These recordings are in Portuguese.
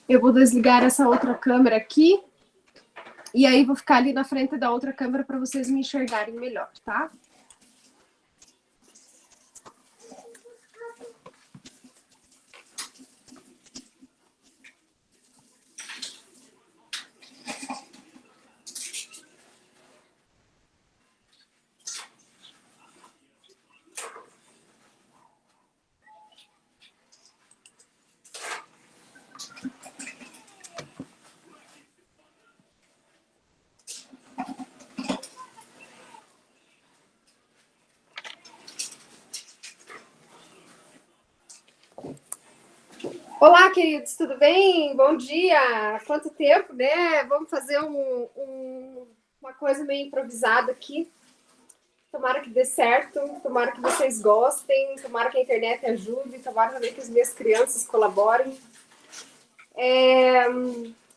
Eu vou desligar essa outra câmera aqui. E aí vou ficar ali na frente da outra câmera para vocês me enxergarem melhor, tá? Olá, queridos, tudo bem? Bom dia! Quanto tempo, né? Vamos fazer uma coisa meio improvisada aqui. Tomara que dê certo, tomara que vocês gostem, tomara que a internet ajude, tomara também que as minhas crianças colaborem.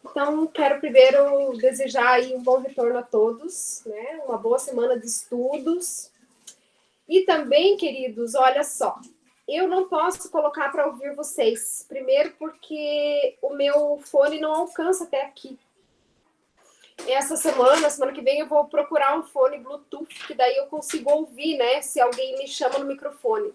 Então, quero primeiro desejar aí um bom retorno a todos, né? Uma boa semana de estudos. E também, queridos, olha só, eu não posso colocar para ouvir vocês. Primeiro porque o meu fone não alcança até aqui. Essa semana que vem, eu vou procurar um fone Bluetooth, que daí eu consigo ouvir, né? Se alguém me chama no microfone.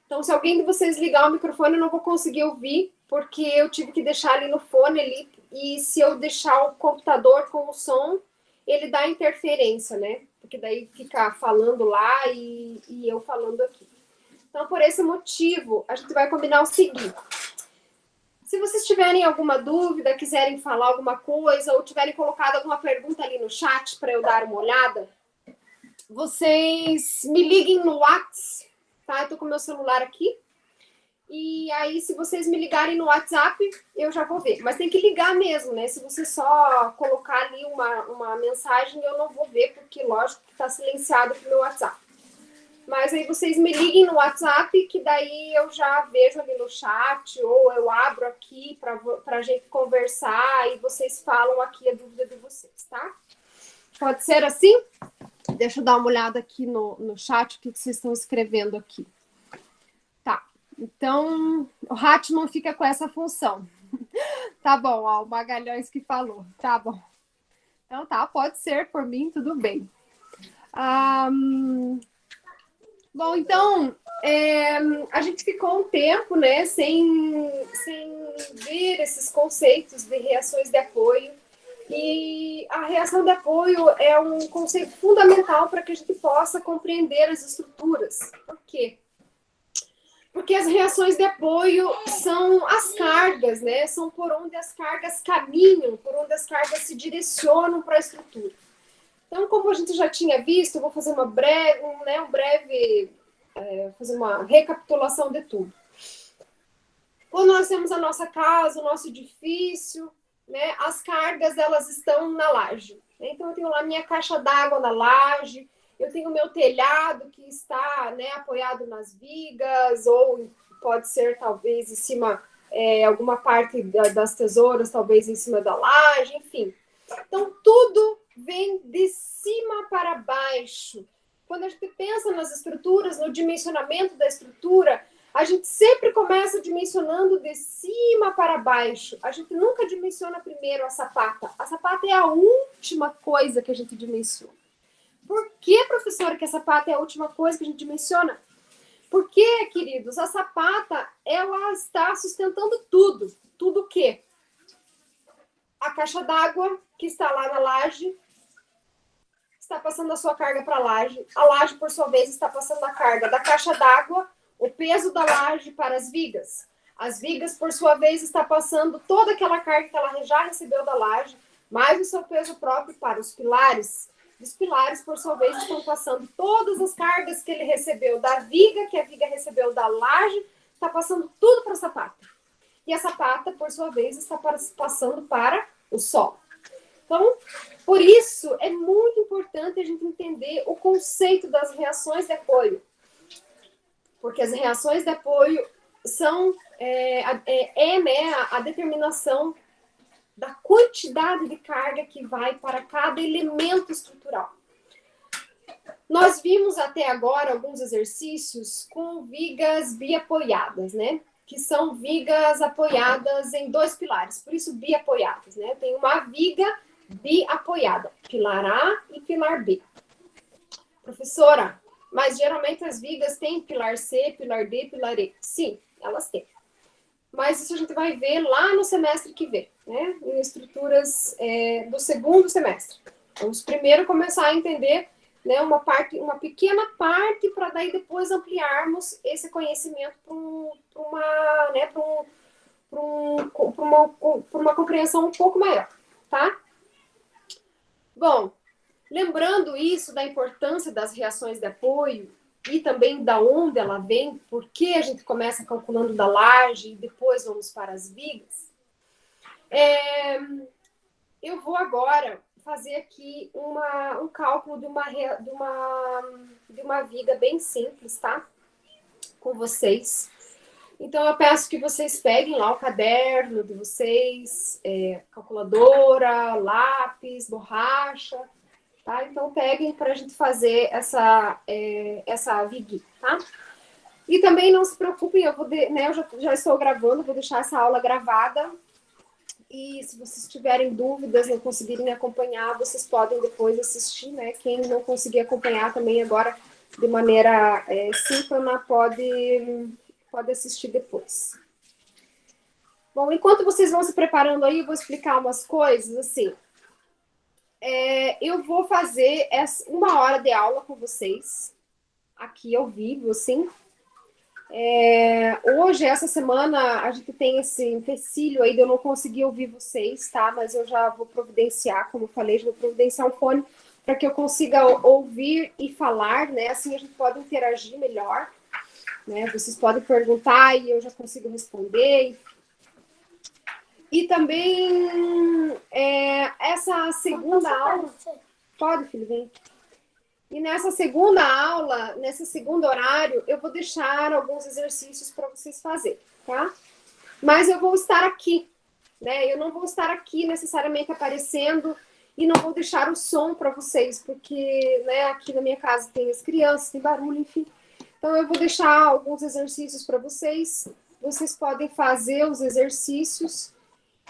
Então, se alguém de vocês ligar o microfone, eu não vou conseguir ouvir, porque eu tive que deixar ali no fone ali. E se eu deixar o computador com o som, ele dá interferência, né? Porque daí fica falando lá e eu falando aqui. Então, por esse motivo, a gente vai combinar o seguinte. Se vocês tiverem alguma dúvida, quiserem falar alguma coisa, ou tiverem colocado alguma pergunta ali no chat para eu dar uma olhada, vocês me liguem no WhatsApp, tá? Eu tô com o meu celular aqui. E aí, se vocês me ligarem no WhatsApp, eu já vou ver. Mas tem que ligar mesmo, né? Se você só colocar ali uma mensagem, eu não vou ver, porque lógico que tá silenciado pro meu WhatsApp. Mas aí vocês me liguem no WhatsApp, que daí eu já vejo ali no chat, ou eu abro aqui para a gente conversar e vocês falam aqui a dúvida de vocês, tá? Pode ser assim? Deixa eu dar uma olhada aqui no chat, o que vocês estão escrevendo aqui. Tá, então o Hatman fica com essa função. Tá bom, ó, o Magalhães que falou. Tá bom. Então tá, pode ser, por mim, tudo bem. Bom, então, a gente ficou um tempo, né, sem ver esses conceitos de reações de apoio. E a reação de apoio é um conceito fundamental para que a gente possa compreender as estruturas. Por quê? Porque as reações de apoio são as cargas, né? São por onde as cargas caminham, por onde as cargas se direcionam para a estrutura. Então, como a gente já tinha visto, eu vou fazer fazer uma recapitulação de tudo. Quando nós temos a nossa casa, o nosso edifício, né, as cargas elas estão na laje. Então, eu tenho lá minha caixa d'água na laje, eu tenho meu telhado que está, né, apoiado nas vigas, ou pode ser talvez em cima, alguma parte das tesouras, talvez em cima da laje, enfim. Então, tudo vem de cima para baixo. Quando a gente pensa nas estruturas, no dimensionamento da estrutura, a gente sempre começa dimensionando de cima para baixo. A gente nunca dimensiona primeiro a sapata. A sapata é a última coisa que a gente dimensiona. Por que, professora, que a sapata é a última coisa que a gente dimensiona? Porque, queridos, a sapata, ela está sustentando tudo. Tudo o quê? A caixa d'água que está lá na laje está passando a sua carga para a laje. A laje, por sua vez, está passando a carga da caixa d'água, o peso da laje para as vigas. As vigas, por sua vez, está passando toda aquela carga que ela já recebeu da laje, mais o seu peso próprio para os pilares. Os pilares, por sua vez, estão passando todas as cargas que ele recebeu da viga, que a viga recebeu da laje, está passando tudo para a sapata. E a sapata, por sua vez, está passando para o solo. Então, por isso, é muito importante a gente entender o conceito das reações de apoio. Porque as reações de apoio são né, a determinação da quantidade de carga que vai para cada elemento estrutural. Nós vimos até agora alguns exercícios com vigas biapoiadas, né? que são vigas apoiadas em 2 pilares, por isso biapoiadas, né? Tem uma viga biapoiada, pilar A e pilar B. Professora, mas geralmente as vigas têm pilar C, pilar D, pilar E. Sim, elas têm. Mas isso a gente vai ver lá no semestre que vem, né? Em estruturas do segundo semestre. Vamos primeiro começar a entender, né, uma pequena parte, para daí depois ampliarmos esse conhecimento para uma compreensão um pouco maior, tá? Bom, lembrando isso da importância das reações de apoio e também da onde ela vem, por que a gente começa calculando da laje e depois vamos para as vigas, eu vou agora fazer aqui um cálculo de uma viga bem simples, tá? Com vocês. Então, eu peço que vocês peguem lá o caderno de vocês, calculadora, lápis, borracha, tá? Então, peguem para a gente fazer essa viguinha, tá? E também não se preocupem, eu já estou gravando, vou deixar essa aula gravada. E se vocês tiverem dúvidas, não conseguirem acompanhar, vocês podem depois assistir, né? Quem não conseguir acompanhar também agora de maneira síncrona pode assistir depois. Bom, enquanto vocês vão se preparando aí, eu vou explicar umas coisas, assim. Eu vou fazer 1 hora de aula com vocês, aqui ao vivo, assim. Hoje, essa semana, a gente tem esse empecilho aí de eu não conseguir ouvir vocês, tá? Mas eu já vou providenciar, como eu falei, já vou providenciar um fone para que eu consiga ouvir e falar, né? Assim a gente pode interagir melhor, né? Vocês podem perguntar e eu já consigo responder. E também essa segunda aula... Pode, filho, vem. E nessa segunda aula, nesse segundo horário, eu vou deixar alguns exercícios para vocês fazerem, tá? Mas eu vou estar aqui, né? Eu não vou estar aqui necessariamente aparecendo e não vou deixar o som para vocês, porque, né, aqui na minha casa tem as crianças, tem barulho, enfim. Então, eu vou deixar alguns exercícios para vocês. Vocês podem fazer os exercícios.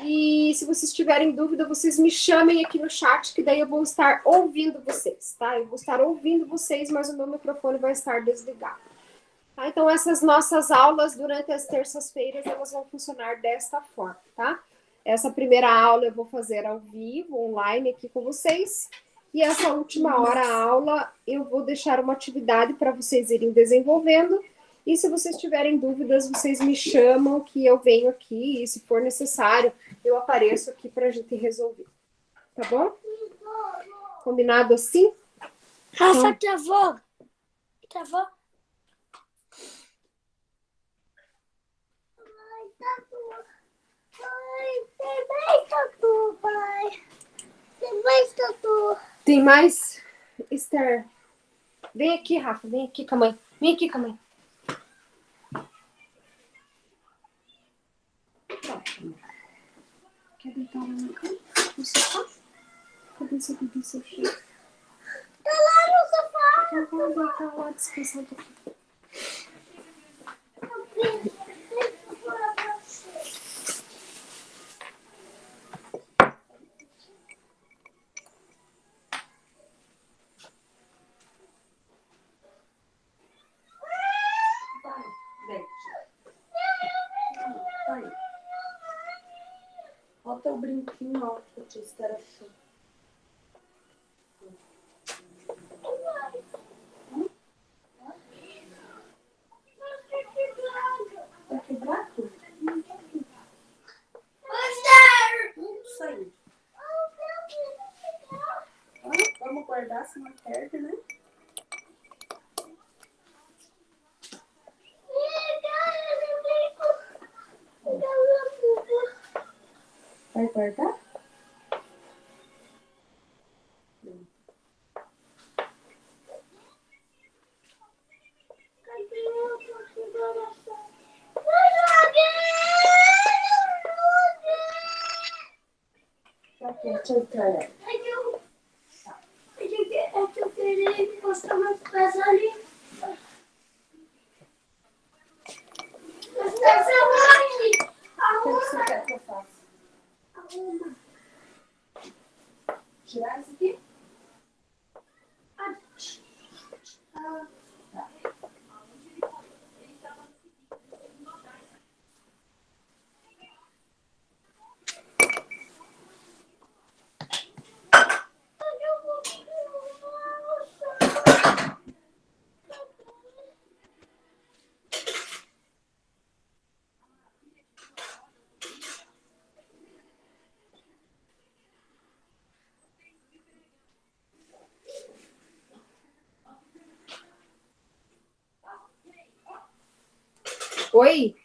E se vocês tiverem dúvida, vocês me chamem aqui no chat, que daí eu vou estar ouvindo vocês, tá? Eu vou estar ouvindo vocês, mas o meu microfone vai estar desligado. Tá? Então, essas nossas aulas durante as terças-feiras, elas vão funcionar desta forma, tá? Essa primeira aula eu vou fazer ao vivo, online aqui com vocês. E essa última aula eu vou deixar uma atividade para vocês irem desenvolvendo. E se vocês tiverem dúvidas, vocês me chamam que eu venho aqui e se for necessário, eu apareço aqui para a gente resolver. Tá bom? Combinado assim? Rafa, travou. Travou? Ai, tatu. Ai, tem mais tatu, pai. Tem mais tatu. Tem mais? Esther, vem aqui, Rafa. Vem aqui com a mãe. Vem aqui com a mãe. Quer deitar lá na cama? No sofá? Cadê seu bebê, seu filho? Tá lá no sofá. Então vamos deitar lá, descansar um pouquinho. Bota o brinquinho alto que eu te espero assim. Tá quebrado? Isso aí. Vamos guardar, senão perde, né? Vai guardar? Deixa eu trazer. Eu queria encostar meus pés ali. O que você quer que eu faça? Tirar isso aqui? Oi?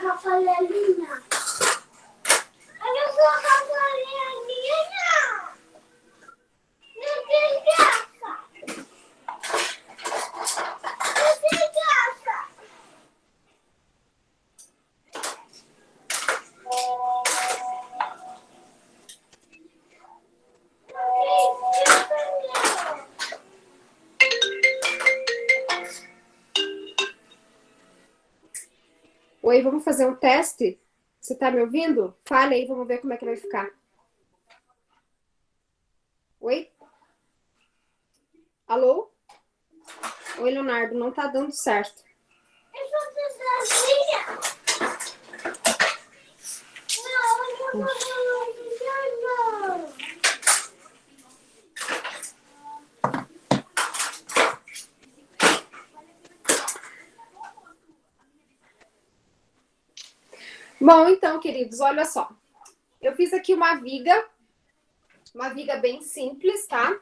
Rafaelinha. Olha só, Rafaelinha. Não tem graça. Não tem graça. Oi, vamos fazer um teste? Você tá me ouvindo? Fale aí, vamos ver como é que vai ficar. Oi? Alô? Oi, Leonardo, não tá dando certo. Eu sou sozinha. Não, eu não vou. Bom, então, queridos, olha só. Eu fiz aqui uma viga bem simples, tá?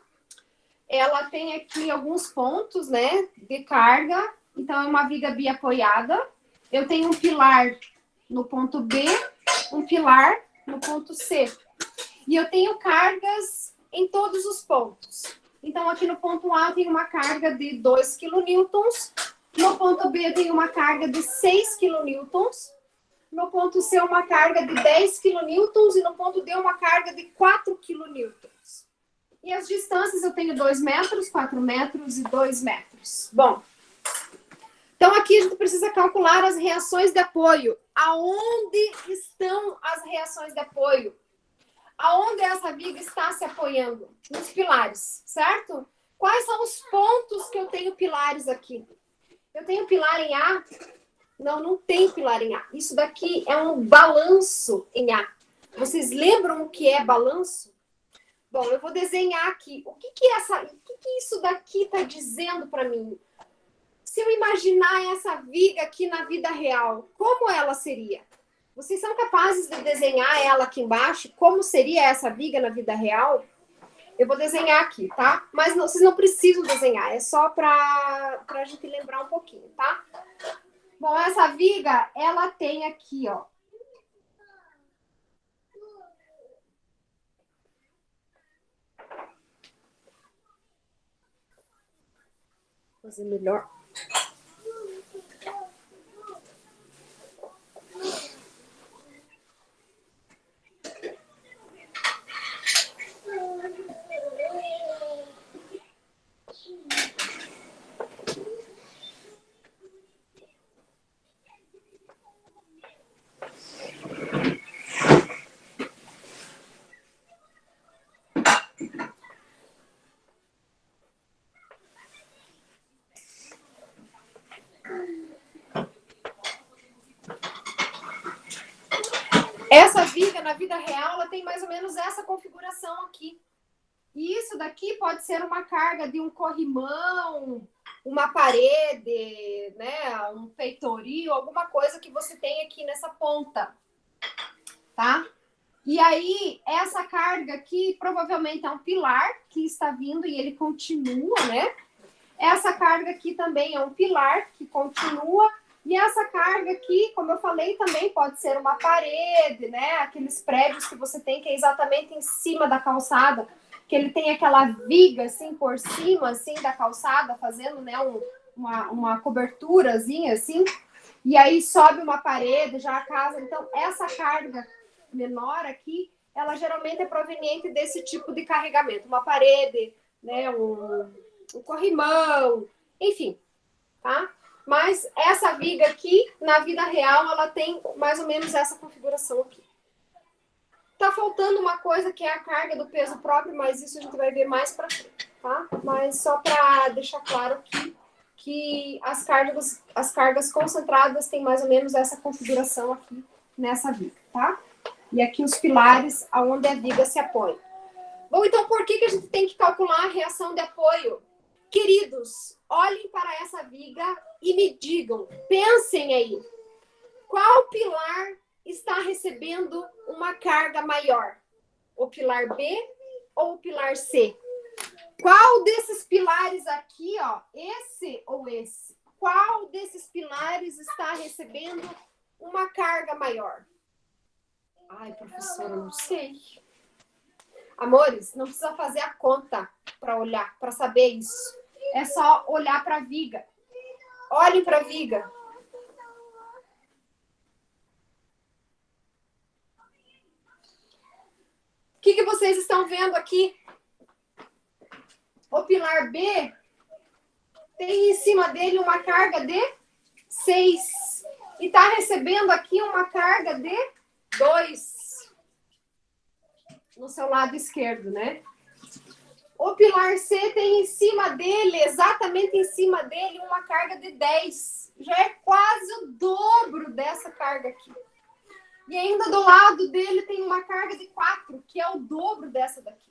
Ela tem aqui alguns pontos, né, de carga. Então, é uma viga biapoiada. Eu tenho um pilar no ponto B, um pilar no ponto C. E eu tenho cargas em todos os pontos. Então, aqui no ponto A eu tenho uma carga de 2 kN. No ponto B eu tenho uma carga de 6 kN. No ponto C uma carga de 10 kN. E no ponto D uma carga de 4 kN. E as distâncias eu tenho 2 metros, 4 metros e 2 metros. Bom, então aqui a gente precisa calcular as reações de apoio. Aonde estão as reações de apoio? Aonde essa viga está se apoiando? Nos pilares, certo? Quais são os pontos que eu tenho pilares aqui? Eu tenho pilar em A? Não, não tem pilar em A. Isso daqui é um balanço em A. Vocês lembram o que é balanço? Bom, eu vou desenhar aqui. O que isso daqui está dizendo para mim? Se eu imaginar essa viga aqui na vida real, como ela seria? Vocês são capazes de desenhar ela aqui embaixo? Como seria essa viga na vida real? Eu vou desenhar aqui, tá? Mas não, vocês não precisam desenhar, é só para a gente lembrar um pouquinho, tá? Bom, essa viga, ela tem aqui, ó. Vou fazer melhor. Essa viga, na vida real, ela tem mais ou menos essa configuração aqui. E isso daqui pode ser uma carga de um corrimão, uma parede, né, um peitoril, alguma coisa que você tem aqui nessa ponta, tá? E aí, essa carga aqui provavelmente é um pilar que está vindo e ele continua, né? Essa carga aqui também é um pilar que continua. E essa carga aqui, como eu falei, também pode ser uma parede, né? Aqueles prédios que você tem que é exatamente em cima da calçada, que ele tem aquela viga assim por cima assim da calçada, fazendo, né, uma coberturazinha assim. E aí sobe uma parede, já a casa. Então, essa carga menor aqui, ela geralmente é proveniente desse tipo de carregamento. Uma parede, né, um corrimão, enfim, tá? Mas essa viga aqui, na vida real, ela tem mais ou menos essa configuração aqui. Tá faltando uma coisa que é a carga do peso próprio, mas isso a gente vai ver mais pra frente, tá? Mas só para deixar claro que as cargas concentradas têm mais ou menos essa configuração aqui nessa viga, tá? E aqui os pilares aonde a viga se apoia. Bom, então por que a gente tem que calcular a reação de apoio? Queridos, olhem para essa viga e me digam, pensem aí, qual pilar está recebendo uma carga maior? O pilar B ou o pilar C? Qual desses pilares aqui, ó, esse ou esse? Qual desses pilares está recebendo uma carga maior? Ai, professora, eu não sei. Amores, não precisa fazer a conta para olhar, para saber isso. É só olhar para a viga. Olhem para a viga. O que vocês estão vendo aqui? O pilar B tem em cima dele uma carga de 6. E está recebendo aqui uma carga de 2. No seu lado esquerdo, né? O pilar C tem em cima dele, exatamente em cima dele, uma carga de 10. Já é quase o dobro dessa carga aqui. E ainda do lado dele tem uma carga de 4, que é o dobro dessa daqui.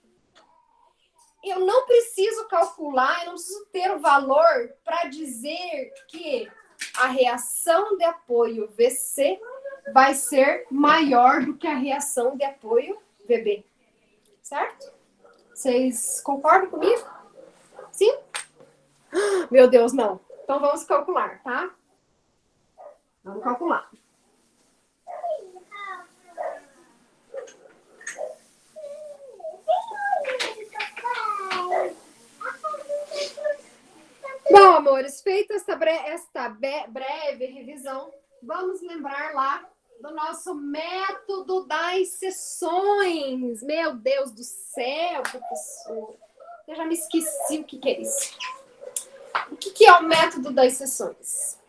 Eu não preciso calcular, eu não preciso ter o valor para dizer que a reação de apoio VC vai ser maior do que a reação de apoio VB. Certo? Vocês concordam comigo? Sim? Meu Deus, não. Então vamos calcular, tá? Vamos calcular. Bom, amores, feita esta breve revisão, vamos lembrar lá do nosso método das seções. Meu Deus do céu, professor. Eu já me esqueci o que é isso. O que é o método das seções?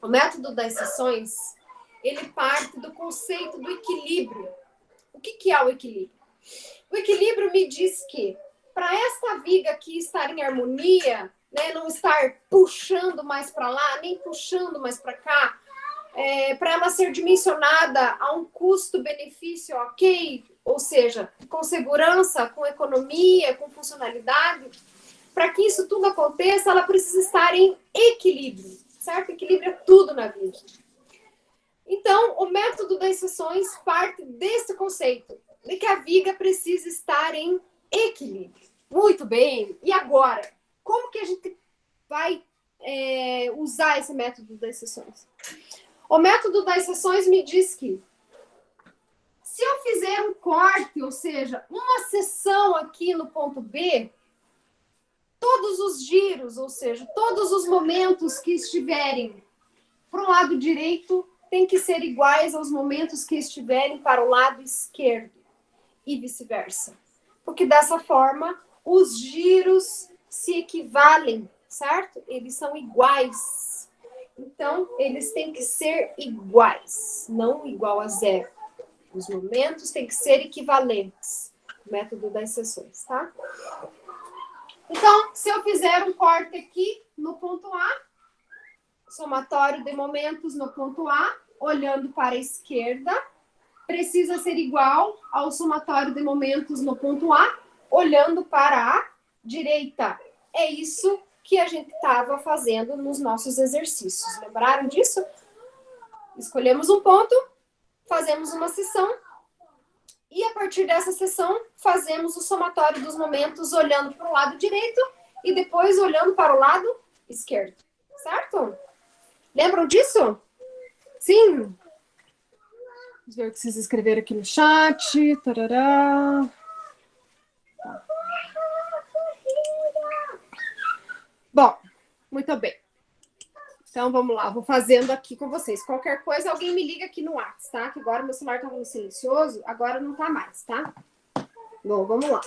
O método das seções, ele parte do conceito do equilíbrio. O que é o equilíbrio? O equilíbrio me diz que, para esta viga aqui estar em harmonia, né, não estar puxando mais para lá, nem puxando mais para cá, para ela ser dimensionada a um custo-benefício ok, ou seja, com segurança, com economia, com funcionalidade, para que isso tudo aconteça, ela precisa estar em equilíbrio, certo? Equilíbrio é tudo na vida. Então, o método das seções parte desse conceito, de que a viga precisa estar em equilíbrio. Muito bem, e agora? Como que a gente vai usar esse método das seções? O método das seções me diz que se eu fizer um corte, ou seja, uma seção aqui no ponto B, todos os giros, ou seja, todos os momentos que estiverem para o lado direito têm que ser iguais aos momentos que estiverem para o lado esquerdo e vice-versa. Porque dessa forma, os giros se equivalem, certo? Eles são iguais. Então, eles têm que ser iguais, não igual a zero. Os momentos têm que ser equivalentes. Método das seções, tá? Então, se eu fizer um corte aqui no ponto A, somatório de momentos no ponto A, olhando para a esquerda, precisa ser igual ao somatório de momentos no ponto A, olhando para a direita. É isso que a gente estava fazendo nos nossos exercícios. Lembraram disso? Escolhemos um ponto, fazemos uma seção, e a partir dessa seção, fazemos o somatório dos momentos olhando para o lado direito e depois olhando para o lado esquerdo. Certo? Lembram disso? Sim? Vamos ver o que vocês escreveram aqui no chat. Tarará. Bom, muito bem. Então, vamos lá. Vou fazendo aqui com vocês. Qualquer coisa, alguém me liga aqui no WhatsApp, tá? Que agora meu celular estava no silencioso, agora não tá mais, tá? Bom, vamos lá.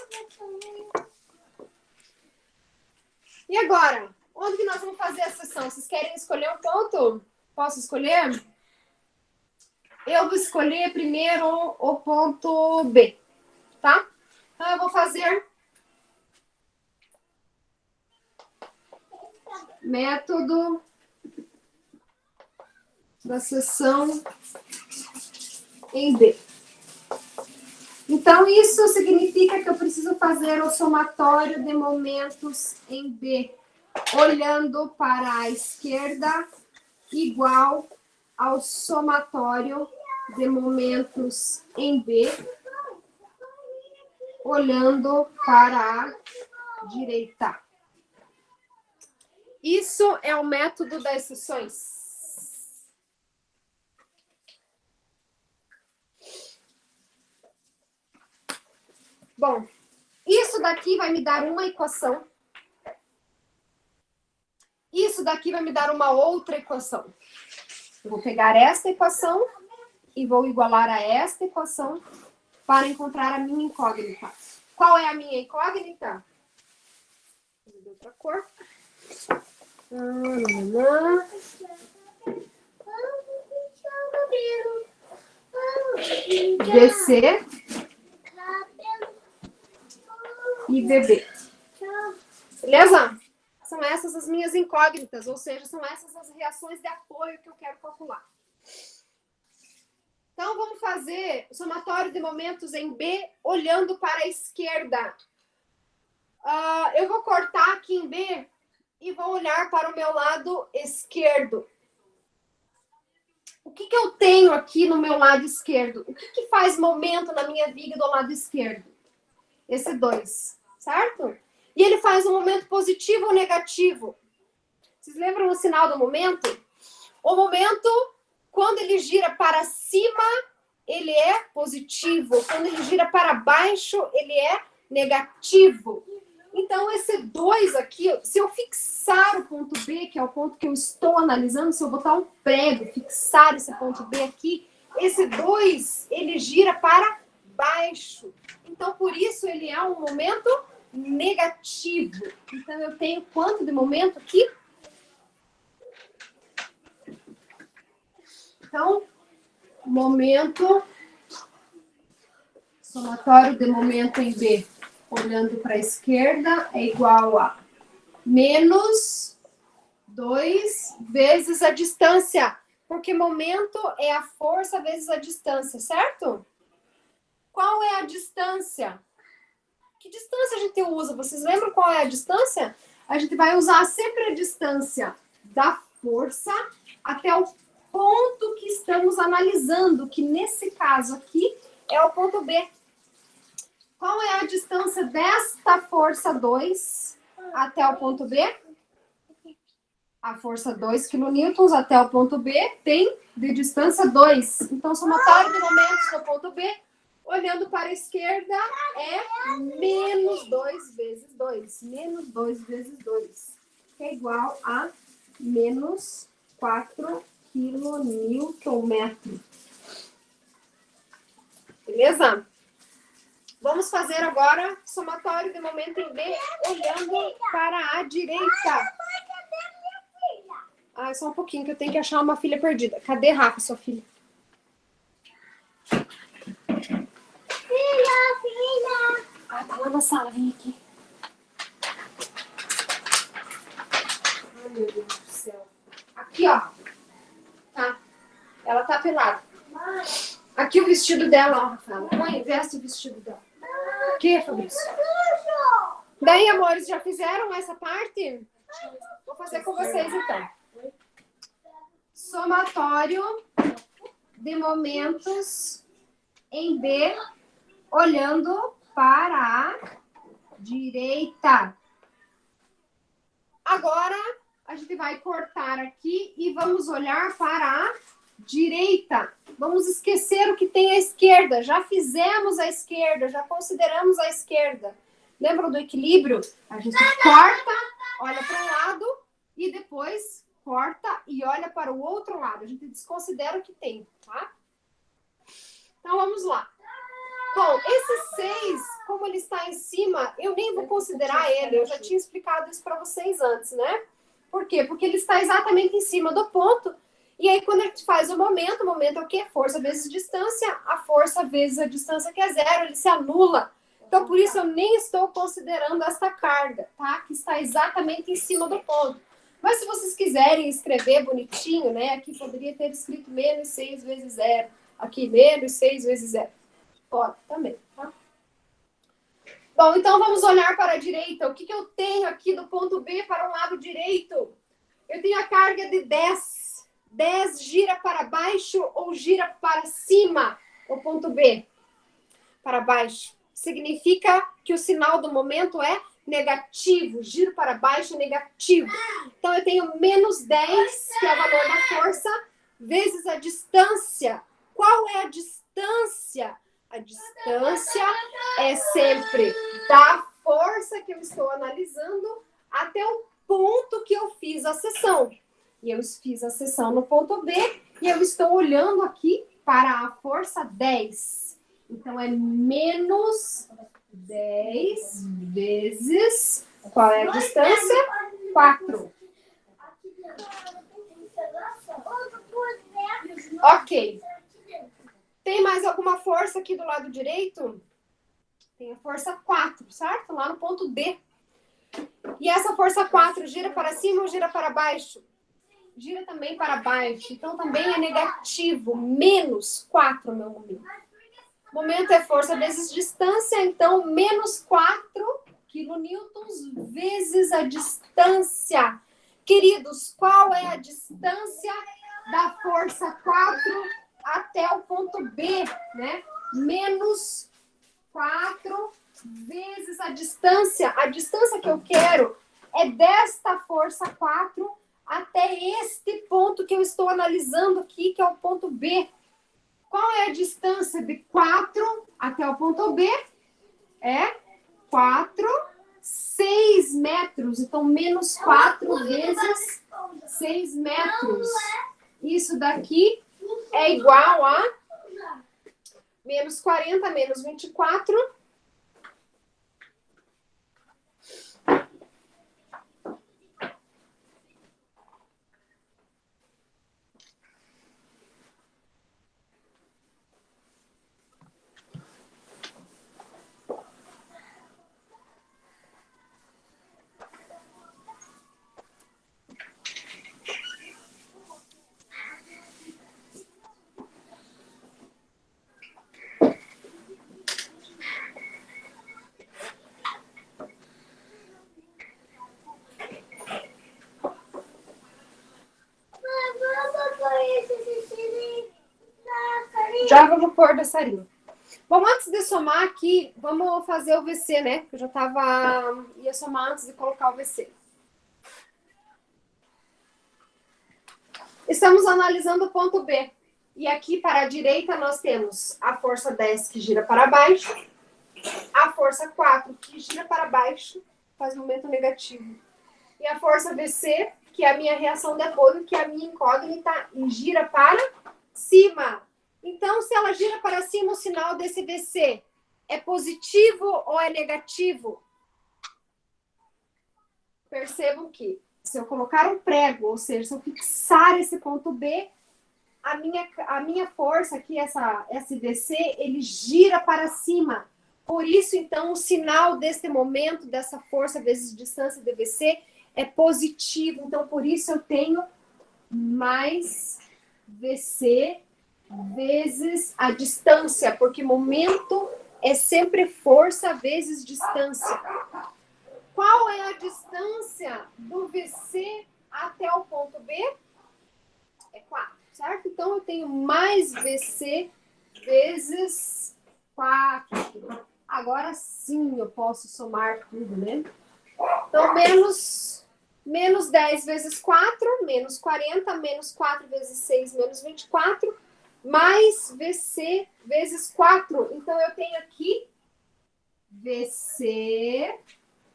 E agora? Onde que nós vamos fazer a sessão? Vocês querem escolher um ponto? Posso escolher? Eu vou escolher primeiro o ponto B, tá? Então, eu vou fazer método da sessão em B. Então, isso significa que eu preciso fazer o somatório de momentos em B, olhando para a esquerda, igual ao somatório de momentos em B, olhando para a direita. Isso é o método das sessões. Bom, isso daqui vai me dar uma equação. Isso daqui vai me dar uma outra equação. Eu vou pegar esta equação e vou igualar a esta equação para encontrar a minha incógnita. Qual é a minha incógnita? Vou dar outra cor. BC e BB. Beleza? São essas as minhas incógnitas, ou seja, são essas as reações de apoio que eu quero calcular. Então, vamos fazer o somatório de momentos em B, olhando para a esquerda. Eu vou cortar aqui em B e vou olhar para o meu lado esquerdo. O que eu tenho aqui no meu lado esquerdo? O que faz momento na minha viga do lado esquerdo? Esse 2, certo? E ele faz um momento positivo ou negativo? Vocês lembram o sinal do momento? O momento, quando ele gira para cima, ele é positivo. Quando ele gira para baixo, ele é negativo. Então, esse 2 aqui, se eu fixar o ponto B, que é o ponto que eu estou analisando, se eu botar um prego, fixar esse ponto B aqui, esse 2, ele gira para baixo. Então, por isso, ele é um momento negativo. Então, eu tenho quanto de momento aqui? Então, momento, somatório de momento em B, olhando para a esquerda, é igual a menos 2 vezes a distância. Porque momento é a força vezes a distância, certo? Qual é a distância? Que distância a gente usa? Vocês lembram qual é a distância? A gente vai usar sempre a distância da força até o ponto que estamos analisando, que nesse caso aqui é o ponto B. Qual é a distância desta força 2 até o ponto B? A força 2 kN até o ponto B tem de distância 2. Então, somatório de momentos no ponto B, olhando para a esquerda, é menos 2 vezes 2. Menos 2 vezes 2, que é igual a menos 4 kN. Beleza? Vamos fazer agora somatório de momento em B, olhando para a direita. Só um pouquinho que eu tenho que achar uma filha perdida. Cadê Rafa, sua filha? Filha! Tá lá na sala, vem aqui. Ai, meu Deus do céu. Aqui, ó. Tá. Ela tá pelada. Aqui o vestido dela, ó, Rafaela. Mãe, veste o vestido dela. O que, Fabrício? Daí, amores, já fizeram essa parte? Vou fazer com vocês, então. Somatório de momentos em B, olhando para a direita. Agora, a gente vai cortar aqui e vamos olhar para a direita. Vamos esquecer o que tem à esquerda. Já fizemos a esquerda, já consideramos a esquerda. Lembra do equilíbrio? A gente corta, olha para um lado e depois corta e olha para o outro lado. A gente desconsidera o que tem, tá? Então, vamos lá. Bom, esse 6, como ele está em cima, eu nem vou considerar ele. Eu já tinha explicado isso para vocês antes, né? Por quê? Porque ele está exatamente em cima do ponto. E aí, quando a gente faz o momento é o quê? Força vezes distância. A força vezes a distância, que é 0, ele se anula. Então, por isso, eu nem estou considerando esta carga, tá? Que está exatamente em cima do ponto. Mas se vocês quiserem escrever bonitinho, né? Aqui poderia ter escrito menos 6 vezes 0. Aqui, menos 6 vezes 0. Pode também, tá? Bom, então vamos olhar para a direita. O que eu tenho aqui do ponto B para o lado direito? Eu tenho a carga de 10. 10 gira para baixo ou gira para cima? O ponto B. Para baixo. Significa que o sinal do momento é negativo. Giro para baixo é negativo. Então, eu tenho menos 10, que é o valor da força, vezes a distância. Qual é a distância? A distância é sempre da força que eu estou analisando até o ponto que eu fiz a seção. E eu fiz a seção no ponto B e eu estou olhando aqui para a força 10. Então, é menos 10 vezes... Qual é a distância? 4. Ok. Tem mais alguma força aqui do lado direito? Tem a força 4, certo? Lá no ponto D. E essa força 4 gira para cima ou gira para baixo? Gira também para baixo. Então, também é negativo. Menos 4, meu momento. Momento é força vezes distância. Então, menos 4 quilonewtons vezes a distância. Queridos, qual é a distância da força 4 até o ponto B, né? Menos 4 vezes a distância. A distância que eu quero é desta força 4 até este ponto que eu estou analisando aqui, que é o ponto B. Qual é a distância de 4 até o ponto B? É 4, 6 metros. Então, menos 4 vezes 6 metros. Isso daqui é igual a menos 40, menos 24. Já vamos pôr dançarino. Bom, antes de somar aqui, vamos fazer o VC, né? Eu já ia somar antes de colocar o VC. Estamos analisando o ponto B. E aqui para a direita nós temos a força 10 que gira para baixo, a força 4 que gira para baixo, faz momento negativo. E a força VC, que é a minha reação de apoio, que é a minha incógnita, e gira para cima. Então, se ela gira para cima, o sinal desse VC é positivo ou é negativo? Percebam que se eu colocar um prego, ou seja, se eu fixar esse ponto B, a minha força aqui, esse VC, ele gira para cima. Por isso, então, o sinal desse momento, dessa força vezes distância de VC, é positivo. Então, por isso eu tenho mais VC vezes a distância, porque momento é sempre força vezes distância. Qual é a distância do VC até o ponto B? É 4, certo? Então, eu tenho mais VC vezes 4. Agora sim eu posso somar tudo, né? Então, Menos 10 vezes 4, menos 40, menos 4 vezes 6, menos 24, mais VC vezes 4. Então, eu tenho aqui VC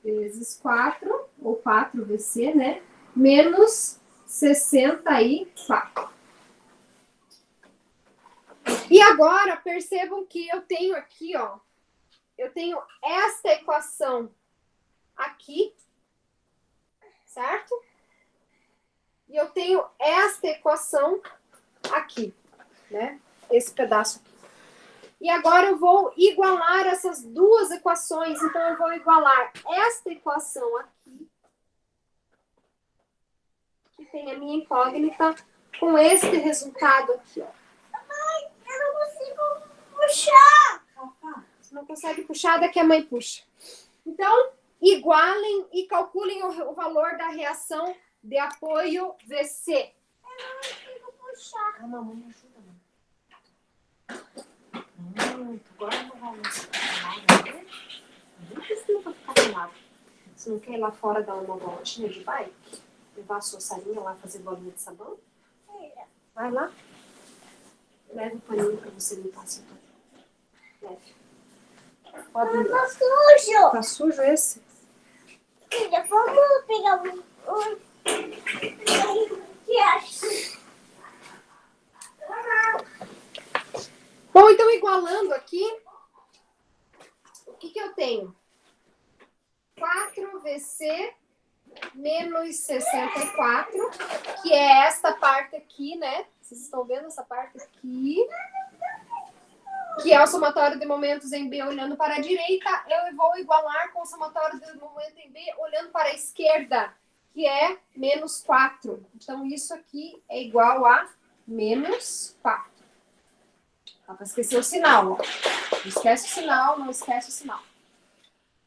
vezes 4, ou 4VC, né? Menos 64. E agora, percebam que eu tenho aqui, ó, eu tenho esta equação aqui, certo? E eu tenho esta equação aqui, né? Esse pedaço aqui. E agora eu vou igualar essas duas equações. Então, eu vou igualar esta equação aqui, que tem a minha incógnita, com este resultado aqui, ó. Mãe, eu não consigo puxar. Você não consegue puxar, daqui a mãe puxa. Então, igualem e calculem o valor da reação de apoio VC. Eu não consigo puxar. A mamãe ajuda, mãe. Agora não vai mais. Não precisa ficar calado. Você não quer ir lá fora dar uma voltinha de bike? Levar a sua salinha lá fazer bolinha de sabão? Vai lá. Leva o paninho pra você limpar a cintura. Leve. Pode ir. Tá sujo. Tá sujo esse? Filha, vamos pegar que acha? Bom, então, igualando aqui, o que eu tenho? 4VC menos 64, que é esta parte aqui, né? Vocês estão vendo essa parte aqui? Que é o somatório de momentos em B olhando para a direita. Eu vou igualar com o somatório de momento em B olhando para a esquerda, que é menos 4. Então, isso aqui é igual a menos 4. Dá para esquecer o sinal, ó. Não esquece o sinal, não esquece o sinal.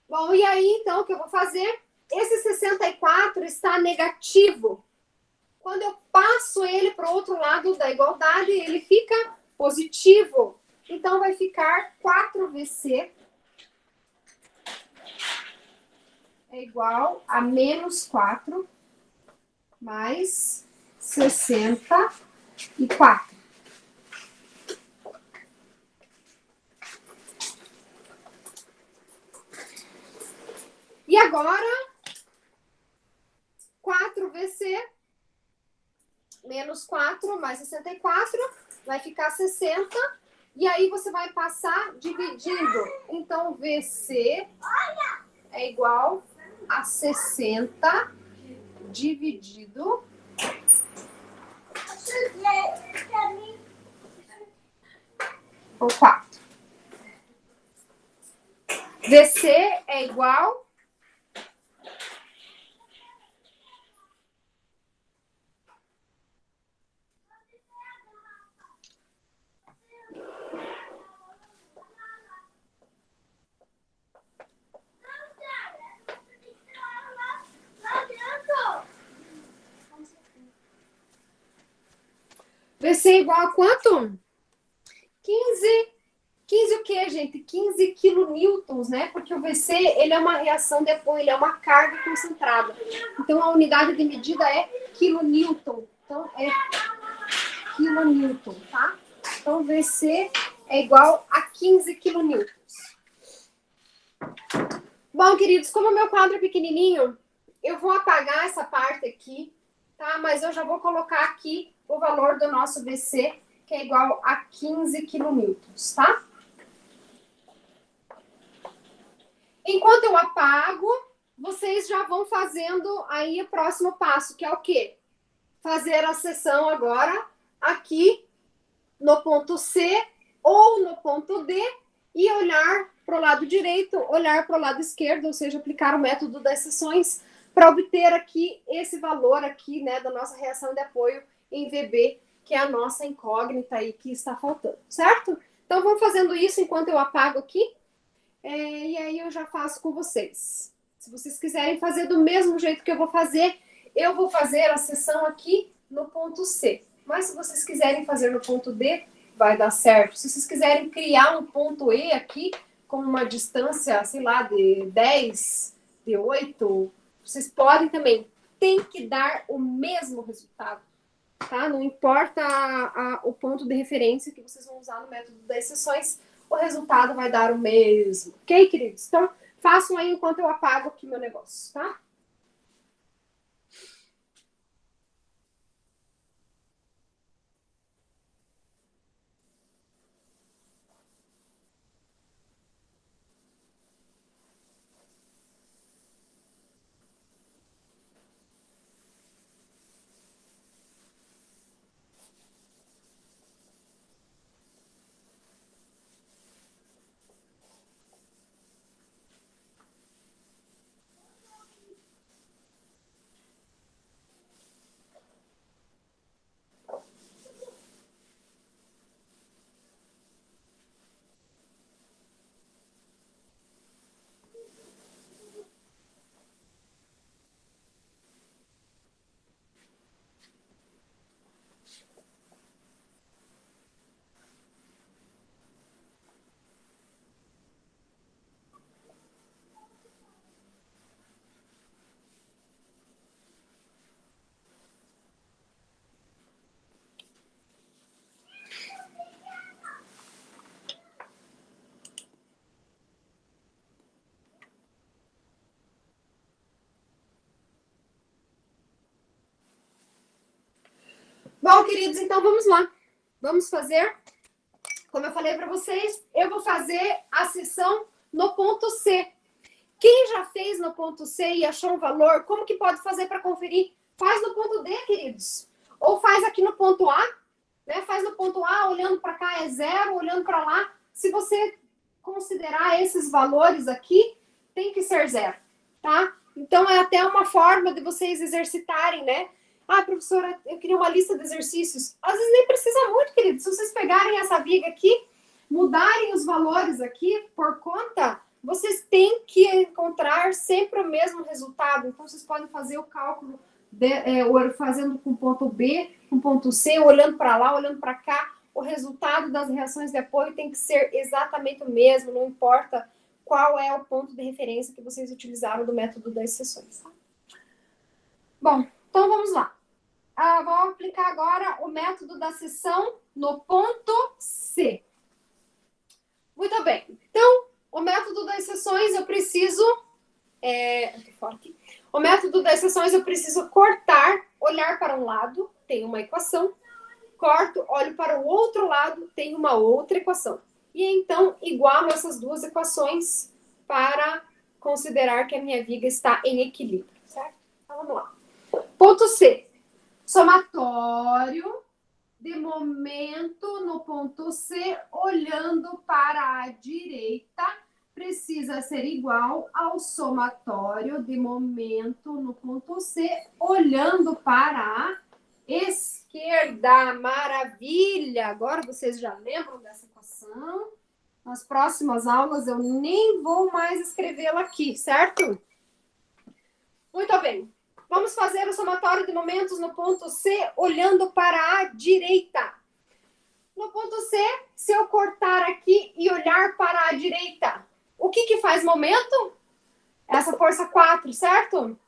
Bom, e aí, então, o que eu vou fazer? Esse 64 está negativo. Quando eu passo ele para o outro lado da igualdade, ele fica positivo. Então, vai ficar 4VC é igual a menos 4 mais 64. E agora, 4VC menos 4 mais 64 vai ficar 60. E aí você vai passar dividindo. Então, VC é igual a 60 dividido por 4. VC é igual VC é igual a quanto? 15 o quê, gente? 15 quilonewtons, né? Porque o VC, ele é uma reação de apoio, ele é uma carga concentrada. Então, a unidade de medida é quilonewton. Então, é quilonewton, tá? Então, VC é igual a 15 quilonewtons. Bom, queridos, como o meu quadro é pequenininho, eu vou apagar essa parte aqui, tá? Mas eu já vou colocar aqui o valor do nosso VC, que é igual a 15 quilonewtons, tá? Enquanto eu apago, vocês já vão fazendo aí o próximo passo, que é o quê? Fazer a seção agora aqui no ponto C ou no ponto D e olhar para o lado direito, olhar para o lado esquerdo, ou seja, aplicar o método das seções para obter aqui esse valor aqui, né, da nossa reação de apoio em VB, que é a nossa incógnita aí que está faltando, certo? Então, vamos fazendo isso enquanto eu apago aqui. E aí eu já faço com vocês. Se vocês quiserem fazer do mesmo jeito que eu vou fazer a seção aqui no ponto C. Mas se vocês quiserem fazer no ponto D, vai dar certo. Se vocês quiserem criar um ponto E aqui, com uma distância, sei lá, de 10, de 8, vocês podem também. tem que dar o mesmo resultado, tá? Não importa o ponto de referência que vocês vão usar no método das exceções, o resultado vai dar o mesmo, ok, queridos? Então, façam aí enquanto eu apago aqui meu negócio, tá? Bom, queridos, então vamos lá. Vamos fazer, como eu falei para vocês, eu vou fazer a sessão no ponto C. Quem já fez no ponto C e achou um valor, como que pode fazer para conferir? Faz no ponto D, queridos. Ou faz aqui no ponto A, né? Faz no ponto A, olhando para cá é 0, olhando para lá. Se você considerar esses valores aqui, tem que ser 0, tá? Então, é até uma forma de vocês exercitarem, né? Ah, professora, eu queria uma lista de exercícios. Às vezes nem precisa muito, querido. Se vocês pegarem essa viga aqui, mudarem os valores aqui por conta, vocês têm que encontrar sempre o mesmo resultado. Então, vocês podem fazer o cálculo fazendo com ponto B, com ponto C, olhando para lá, olhando para cá. O resultado das reações de apoio tem que ser exatamente o mesmo, não importa qual é o ponto de referência que vocês utilizaram do método das seções. Tá? Bom, então vamos lá. Vou aplicar agora o método da seção no ponto C. Muito bem. Então, o método das seções eu preciso... O método das seções eu preciso cortar, olhar para um lado, tem uma equação. Corto, olho para o outro lado, tem uma outra equação. E então, igualo essas duas equações para considerar que a minha viga está em equilíbrio, certo? Então, vamos lá. Ponto C. Somatório de momento no ponto C, olhando para a direita, precisa ser igual ao somatório de momento no ponto C, olhando para a esquerda. Maravilha! Agora vocês já lembram dessa equação? Nas próximas aulas eu nem vou mais escrevê-la aqui, certo? Muito bem. Vamos fazer o somatório de momentos no ponto C, olhando para a direita. No ponto C, se eu cortar aqui e olhar para a direita, o que faz momento? Essa força 4, certo?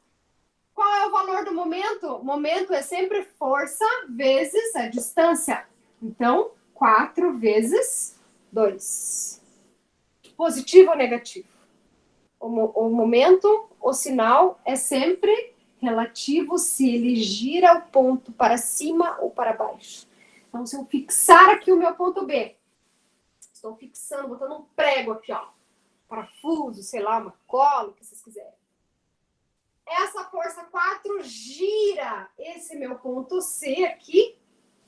Qual é o valor do momento? Momento é sempre força vezes a distância. Então, 4 vezes 2. Positivo ou negativo? O momento, o sinal é sempre relativo se ele gira o ponto para cima ou para baixo. Então, se eu fixar aqui o meu ponto B, estou fixando, botando um prego aqui, ó, parafuso, sei lá, uma cola, o que vocês quiserem. Essa força 4 gira esse meu ponto C aqui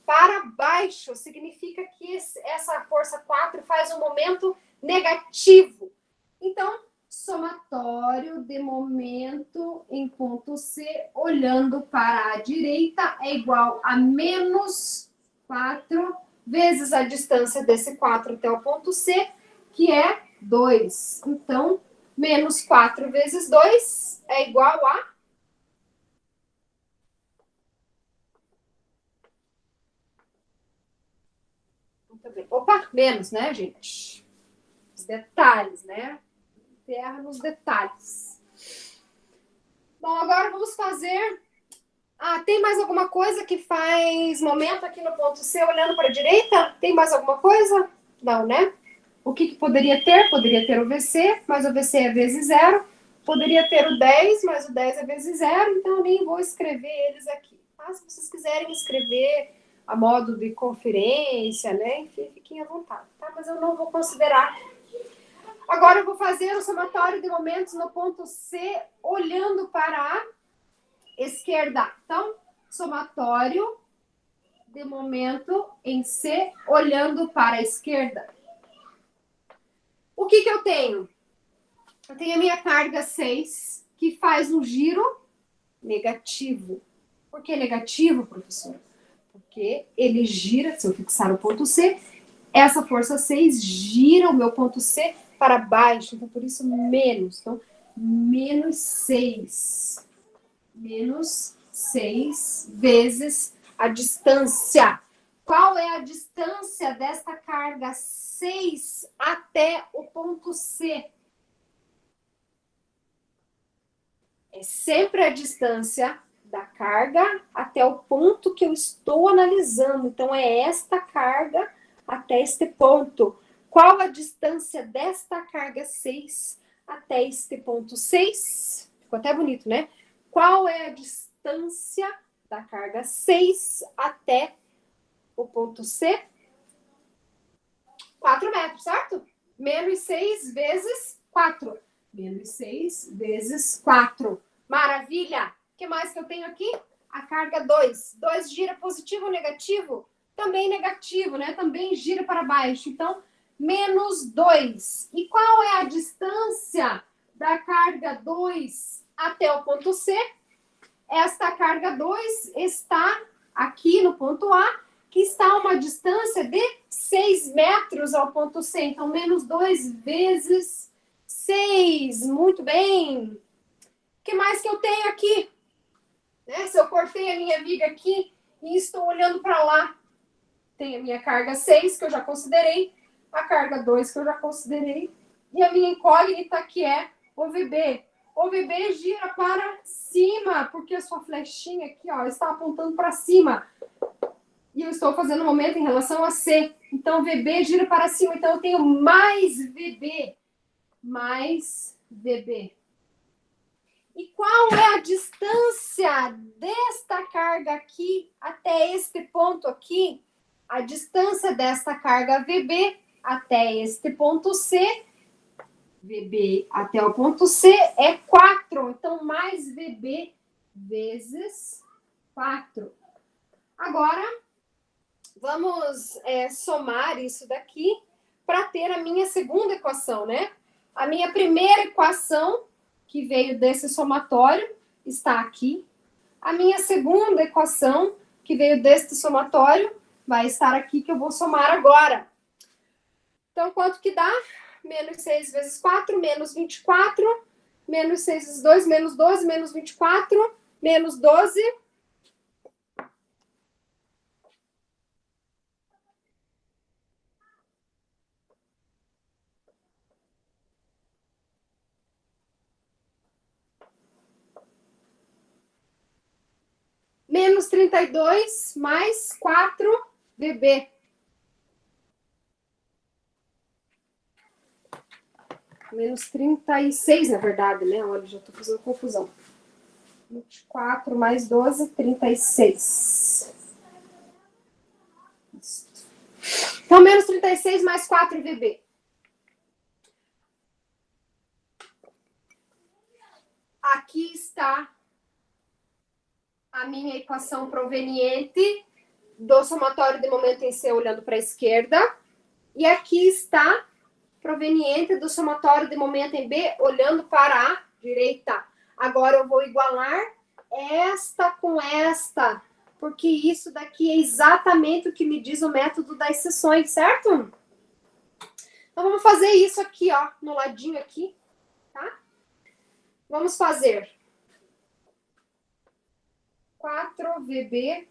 para baixo. Significa que essa força 4 faz um momento negativo. Então, somatório de momento em ponto C, olhando para a direita, é igual a menos 4 vezes a distância desse 4 até o ponto C, que é 2. Então, menos 4 vezes 2 é igual a... Muito bem. Opa, menos, né, gente? Os detalhes, né? Terra nos detalhes. Bom, agora vamos fazer Ah, tem mais alguma coisa que faz momento aqui no ponto C olhando para a direita? Tem mais alguma coisa? Não, né? O que poderia ter? Poderia ter o VC, mas o VC é vezes zero. Poderia ter o 10, mas o 10 é vezes zero, então eu nem vou escrever eles aqui. Tá? Se vocês quiserem escrever a modo de conferência, né? Enfim, fiquem à vontade, tá? Mas eu não vou considerar. Agora eu vou fazer o somatório de momentos no ponto C, olhando para a esquerda. Então, somatório de momento em C, olhando para a esquerda. O que eu tenho? Eu tenho a minha carga 6, que faz um giro negativo. Por que negativo, professor? Porque ele gira, se eu fixar o ponto C, essa força 6 gira o meu ponto C para baixo. Então, por isso, menos. Então, menos 6. Menos 6 vezes a distância. Qual é a distância desta carga 6 até o ponto C? É sempre a distância da carga até o ponto que eu estou analisando. Então, é esta carga até este ponto. Qual a distância desta carga 6 até este ponto 6? Ficou até bonito, né? Qual é a distância da carga 6 até o ponto C? 4 metros, certo? Menos 6 vezes 4. Menos 6 vezes 4. Maravilha! O que mais que eu tenho aqui? A carga 2. 2 gira positivo ou negativo? Também negativo, né? Também gira para baixo. Então, menos 2. E qual é a distância da carga 2 até o ponto C? Esta carga 2 está aqui no ponto A, que está a uma distância de 6 metros ao ponto C. Então, menos 2 vezes 6. Muito bem. O que mais que eu tenho aqui? Né? Se eu cortei a minha viga aqui e estou olhando para lá, tem a minha carga 6, que eu já considerei, a carga 2, que eu já considerei, e a minha incógnita, que é o VB. O VB gira para cima, porque a sua flechinha aqui, ó, está apontando para cima. E eu estou fazendo um momento em relação a C. Então, o VB gira para cima. Então, eu tenho mais VB. Mais VB. E qual é a distância desta carga aqui até este ponto aqui? A distância desta carga VB até este ponto C, VB até o ponto C é 4. Então, mais VB vezes 4. Agora, vamos somar isso daqui para ter a minha segunda equação, né? A minha primeira equação, que veio desse somatório, está aqui. A minha segunda equação, que veio deste somatório, vai estar aqui, que eu vou somar agora. Então, quanto que dá? Menos 6 vezes 4, menos 24. Menos 6 vezes 2, menos 12, menos 24, menos 12. Menos 32, mais 4, VB. Menos 36, na verdade, né? Olha, já estou fazendo confusão. 24 mais 12, 36. Então, menos 36 mais 4 VB. Aqui está a minha equação proveniente do somatório de momento em C olhando para a esquerda. E aqui está proveniente do somatório de momento em B olhando para a direita. Agora eu vou igualar esta com esta, porque isso daqui é exatamente o que me diz o método das seções, certo? Então, vamos fazer isso aqui, ó, no ladinho aqui, tá? Vamos fazer 4VB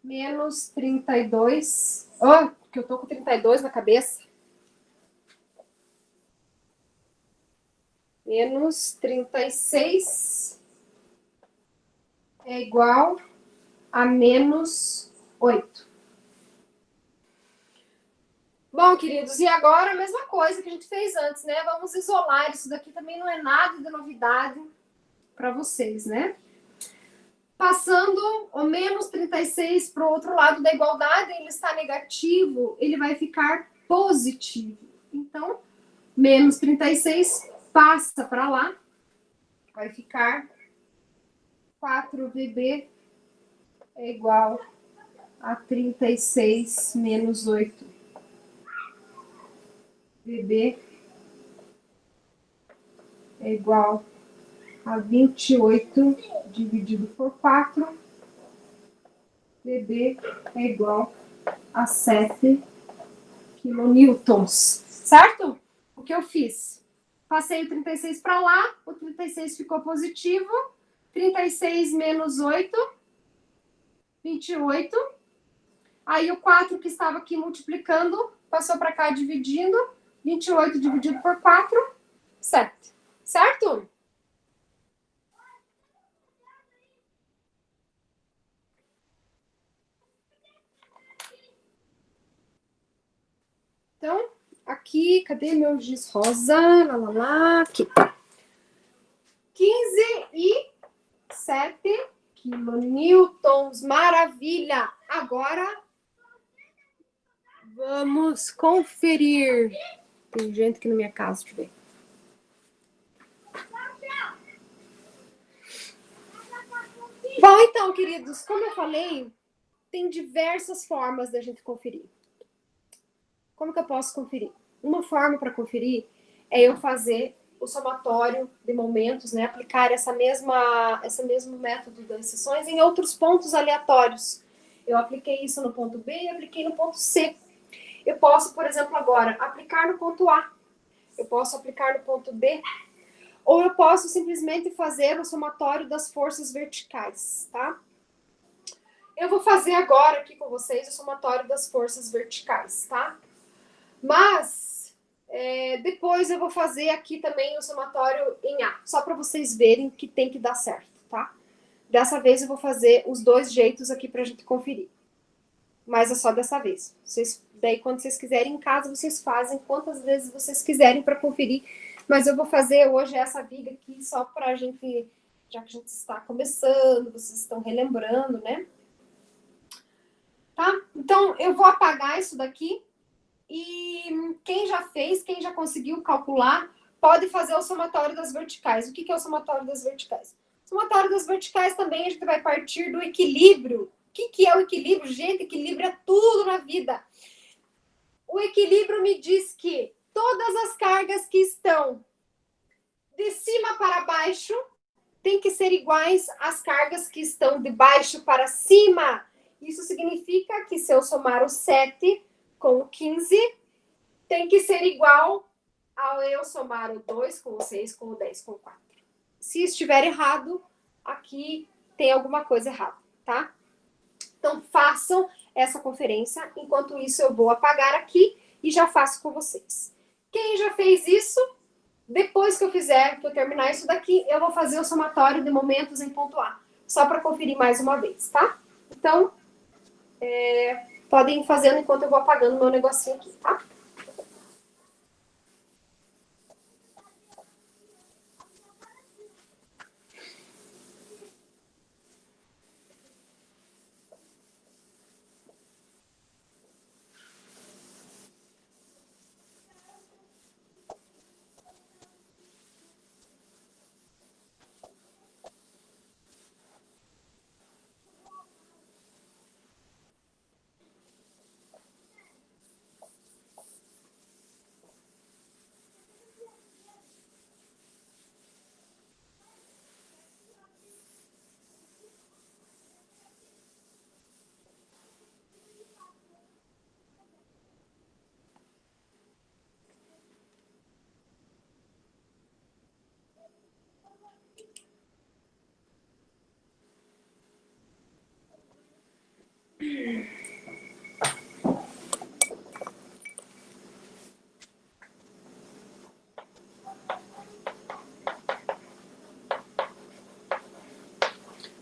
menos 32. Oh, que eu tô com 32 na cabeça. Menos 36 é igual a menos 8. Bom, queridos, e agora a mesma coisa que a gente fez antes, né? Vamos isolar. Isso daqui também não é nada de novidade para vocês, né? Passando o menos 36 para o outro lado da igualdade, ele está negativo, ele vai ficar positivo. Então, menos 36 passa para lá, vai ficar 4VB é igual a 36 menos 8. VB é igual a 28 dividido por 4. VB é igual a 7 quilonewtons. Certo? O que eu fiz? Passei o 36 para lá, o 36 ficou positivo. 36 menos 8, 28. Aí o 4 que estava aqui multiplicando, passou para cá dividindo. 28 dividido por 4, 7. Certo? Então, aqui, cadê meu giz rosa? Lá, lá, lá, aqui. 15 e 7 quilonewtons. Maravilha! Agora, vamos conferir. Tem gente aqui na minha casa, deixa eu ver. Bom, então, queridos, como eu falei, tem diversas formas da gente conferir. Como que eu posso conferir? Uma forma para conferir é eu fazer o somatório de momentos, né? Aplicar esse mesmo método das seções em outros pontos aleatórios. Eu apliquei isso no ponto B e apliquei no ponto C. Eu posso, por exemplo, agora aplicar no ponto A. Eu posso aplicar no ponto B. Ou eu posso simplesmente fazer o somatório das forças verticais, tá? Eu vou fazer agora aqui com vocês o somatório das forças verticais, tá? Mas depois eu vou fazer aqui também o somatório em A, só para vocês verem que tem que dar certo, tá? Dessa vez eu vou fazer os dois jeitos aqui pra gente conferir. Mas é só dessa vez. Daí, quando vocês quiserem em casa, vocês fazem quantas vezes vocês quiserem para conferir. Mas eu vou fazer hoje essa viga aqui só pra gente, já que a gente está começando, vocês estão relembrando, né? Tá? Então, eu vou apagar isso daqui. E quem já fez, quem já conseguiu calcular, pode fazer o somatório das verticais. O que é o somatório das verticais? O somatório das verticais também a gente vai partir do equilíbrio. O que é o equilíbrio? Gente, equilíbrio é tudo na vida. O equilíbrio me diz que todas as cargas que estão de cima para baixo têm que ser iguais às cargas que estão de baixo para cima. Isso significa que se eu somar o 7 com o 15, tem que ser igual ao eu somar o 2 com o 6, com o 10, com o 4. Se estiver errado, aqui tem alguma coisa errada, tá? Então, façam essa conferência. Enquanto isso, eu vou apagar aqui e já faço com vocês. Quem já fez isso, depois que eu terminar isso daqui, eu vou fazer o somatório de momentos em ponto A. Só para conferir mais uma vez, tá? Então, podem ir fazendo enquanto eu vou apagando meu negocinho aqui, tá?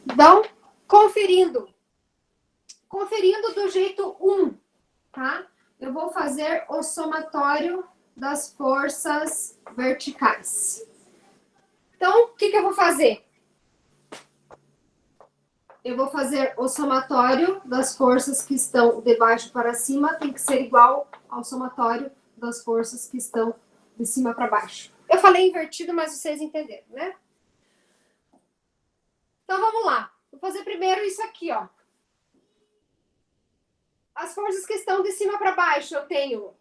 Então, conferindo. Conferindo do jeito 1, tá? Eu vou fazer o somatório das forças verticais. Então, o que eu vou fazer? Eu vou fazer o somatório das forças que estão de baixo para cima, tem que ser igual ao somatório das forças que estão de cima para baixo. Eu falei invertido, mas vocês entenderam, né? Então, vamos lá. Vou fazer primeiro isso aqui, ó. As forças que estão de cima para baixo, eu tenho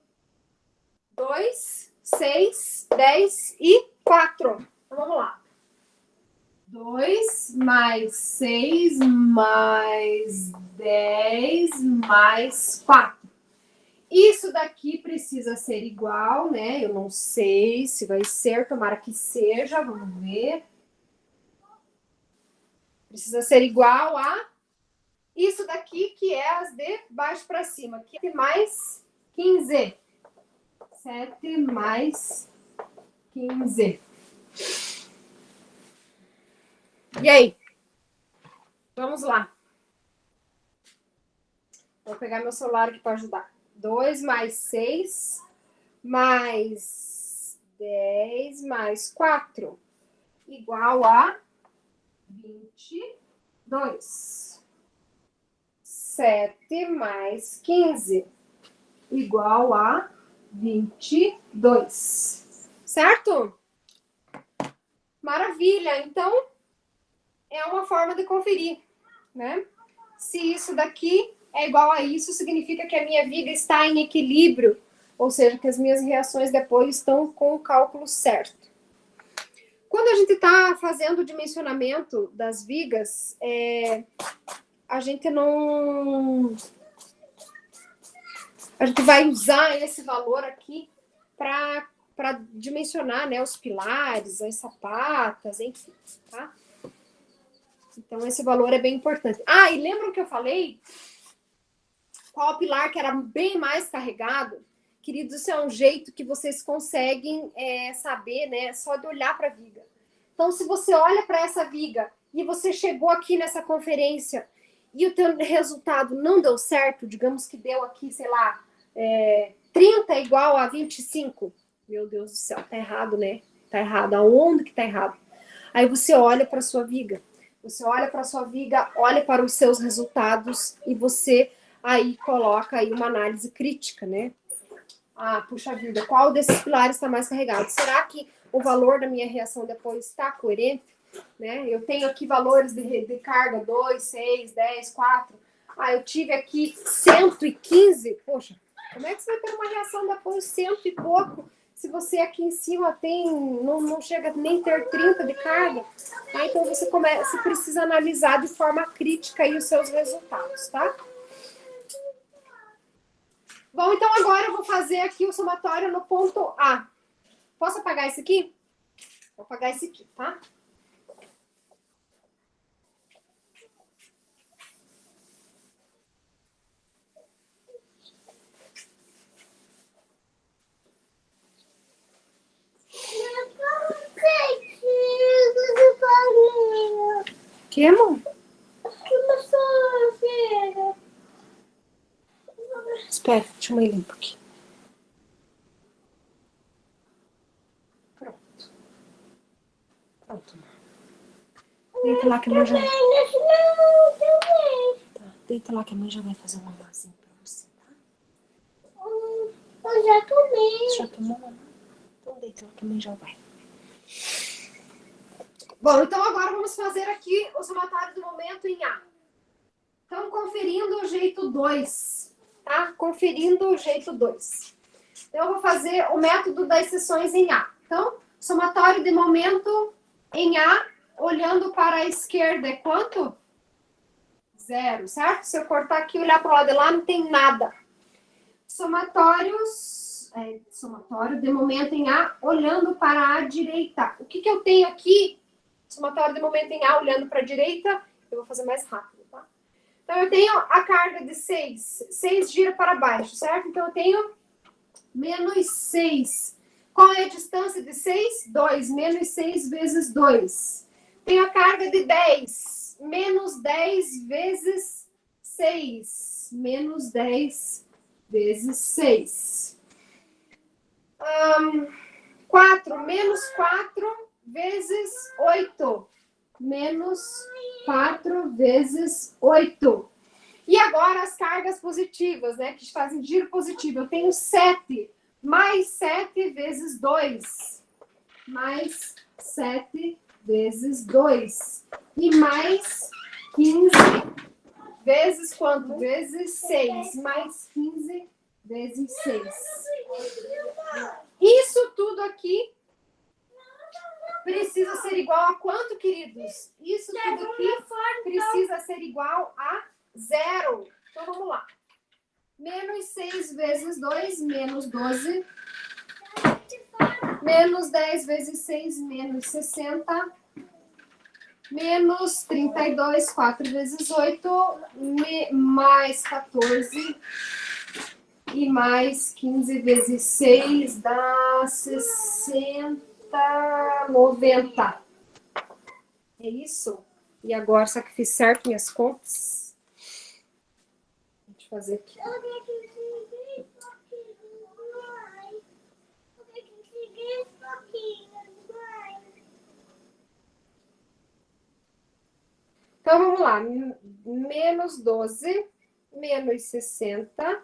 2, 6, 10 e 4. Então, vamos lá. 2 mais 6 mais 10 mais 4. Isso daqui precisa ser igual, né? Eu não sei se vai ser, tomara que seja, vamos ver. Precisa ser igual a isso daqui, que é as de baixo para cima. 7 mais 15. 7 mais 15. E aí? Vamos lá. Vou pegar meu celular aqui para ajudar. 2 mais 6 mais 10 mais 4 igual a 22. 7 mais 15 igual a 22. Certo? Maravilha! Então, é uma forma de conferir, né? Se isso daqui é igual a isso, significa que a minha viga está em equilíbrio, ou seja, que as minhas reações depois estão com o cálculo certo. Quando a gente está fazendo o dimensionamento das vigas, a gente vai usar esse valor aqui para dimensionar, né, os pilares, as sapatas, enfim, tá? Então, esse valor é bem importante. Ah, e lembram que eu falei qual pilar que era bem mais carregado? Queridos, isso é um jeito que vocês conseguem saber, né? Só de olhar para a viga. Então, se você olha para essa viga e você chegou aqui nessa conferência e o teu resultado não deu certo, digamos que deu aqui, sei lá, 30 igual a 25. Meu Deus do céu, tá errado, né? Tá errado. Aonde que tá errado? Aí você olha para a sua viga. Você olha para a sua viga, olha para os seus resultados e você aí coloca aí uma análise crítica, né? Ah, puxa vida, qual desses pilares está mais carregado? Será que o valor da minha reação depois está coerente? Né? Eu tenho aqui valores de carga 2, 6, 10, 4. Ah, eu tive aqui 115. Poxa, como é que você vai ter uma reação depois 100 e pouco? Se você aqui em cima não chega nem ter 30 de carga, então você precisa analisar de forma crítica aí os seus resultados, tá? Bom, então agora eu vou fazer aqui o somatório no ponto A. Posso apagar esse aqui? Vou apagar esse aqui, tá? Que, amor? Espera, deixa eu me limpar aqui. Pronto. Pronto. Deita lá que a mãe já... Tá, deita lá que a mãe já vai fazer uma massinha pra você, tá? Eu já tomei. Já tomou, mamãe? Então deita lá que a mãe já vai. Bom, então agora vamos fazer aqui o somatório do momento em A. Então, conferindo o jeito 2, tá? Conferindo o jeito 2. Então, eu vou fazer o método das seções em A. Então, somatório de momento em A, olhando para a esquerda, é quanto? 0, certo? Se eu cortar aqui e olhar para o lado de lá, não tem nada. Somatório de momento em A, olhando para a direita. O que eu tenho aqui? Somatório de momento em A, olhando para a direita. Eu vou fazer mais rápido, tá? Então, eu tenho a carga de 6. 6 gira para baixo, certo? Então, eu tenho menos 6. Qual é a distância de 6? 2. Menos 6 vezes 2. Tenho a carga de 10. menos 10 vezes 6. Menos 10 vezes 6. 4. Menos 4 vezes 8. Menos 4 vezes 8. E agora as cargas positivas, né? Que fazem giro positivo. Eu tenho 7. Mais 7 vezes 2. Mais 7 vezes 2. E mais 15 vezes quanto? Vezes 6. Mais 15 vezes 6. Isso tudo aqui precisa ser igual a quanto, queridos? Isso tudo aqui precisa ser igual a 0. Então, vamos lá. Menos 6 vezes 2, menos 12. Menos 10 vezes 6, menos 60. Menos 32, 4 vezes 8, mais 14. E mais 15 vezes 6 dá 60, 90. É isso? E agora, será que fiz certo minhas contas? Deixa eu fazer aqui. Então, vamos lá. Menos 12, menos 60,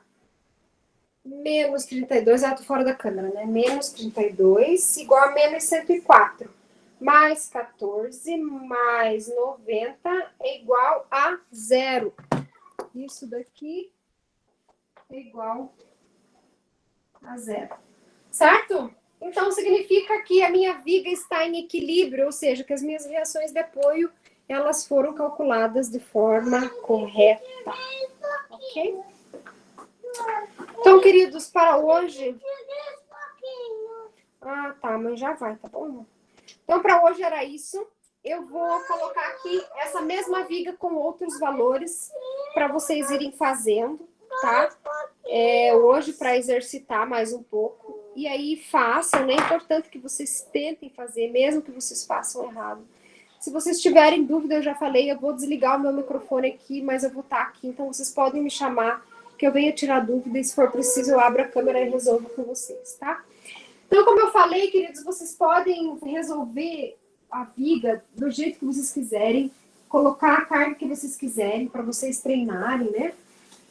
menos 32, tô fora da câmera, né? Menos 32, igual a menos 104. Mais 14, mais 90, é igual a 0. Isso daqui é igual a 0. Certo? Então, significa que a minha viga está em equilíbrio, ou seja, que as minhas reações de apoio, elas foram calculadas de forma correta. Ok? Então, queridos, para hoje... Ah, tá, mas já vai, tá bom? Então, para hoje era isso. Eu vou colocar aqui essa mesma viga com outros valores para vocês irem fazendo, tá? Hoje, para exercitar mais um pouco. E aí, façam, né? É importante que vocês tentem fazer, mesmo que vocês façam errado. Se vocês tiverem dúvida, eu já falei, eu vou desligar o meu microfone aqui, mas eu vou estar aqui. Então, vocês podem me chamar, que eu venha tirar dúvida. E se for preciso, eu abro a câmera e resolvo com vocês, tá? Então, como eu falei, queridos, vocês podem resolver a viga do jeito que vocês quiserem, colocar a carga que vocês quiserem para vocês treinarem, né?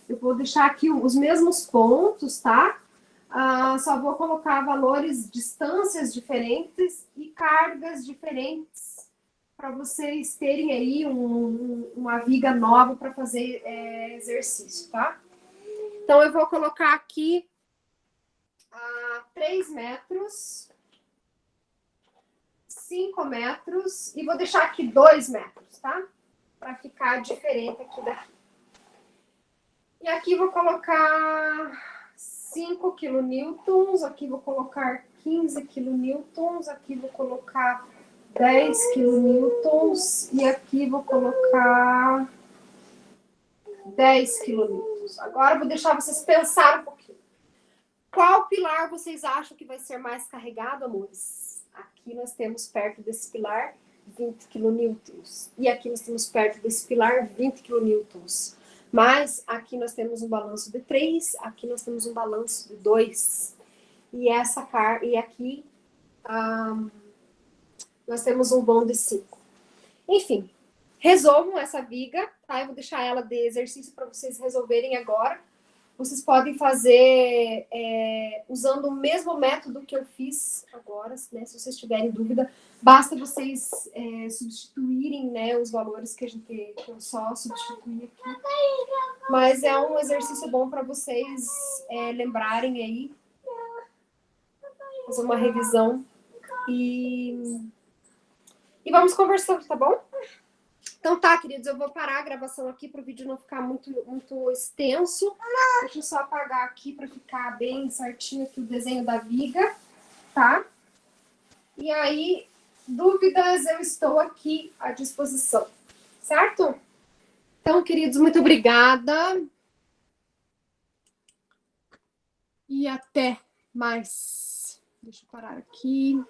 Eu vou deixar aqui os mesmos pontos, tá? Só vou colocar valores, distâncias diferentes e cargas diferentes para vocês terem aí uma viga nova para fazer exercício, tá? Então, eu vou colocar aqui 3 metros, 5 metros e vou deixar aqui 2 metros, tá? Para ficar diferente aqui daqui. E aqui vou colocar 5 quilonewtons, aqui vou colocar 15 quilonewtons, aqui vou colocar 10 quilonewtons e aqui vou colocar 10 quilonewtons. Agora eu vou deixar vocês pensarem um pouquinho. Qual pilar vocês acham que vai ser mais carregado, amores? Aqui nós temos perto desse pilar 20 quilonewtons. E aqui nós temos perto desse pilar 20 quilonewtons. Mas aqui nós temos um balanço de 3, aqui nós temos um balanço de 2. E aqui nós temos um vão de 5. Enfim, resolvam essa viga, tá? Eu vou deixar ela de exercício para vocês resolverem agora. Vocês podem fazer usando o mesmo método que eu fiz agora, né? Se vocês tiverem dúvida, basta vocês substituírem, né, os valores que eu só substituí aqui. Mas é um exercício bom para vocês lembrarem aí, fazer uma revisão e vamos conversando, tá bom? Então tá, queridos, eu vou parar a gravação aqui para o vídeo não ficar muito, muito extenso. Deixa eu só apagar aqui para ficar bem certinho aqui o desenho da viga, tá? E aí, dúvidas, eu estou aqui à disposição, certo? Então, queridos, muito obrigada. E até mais. Deixa eu parar aqui.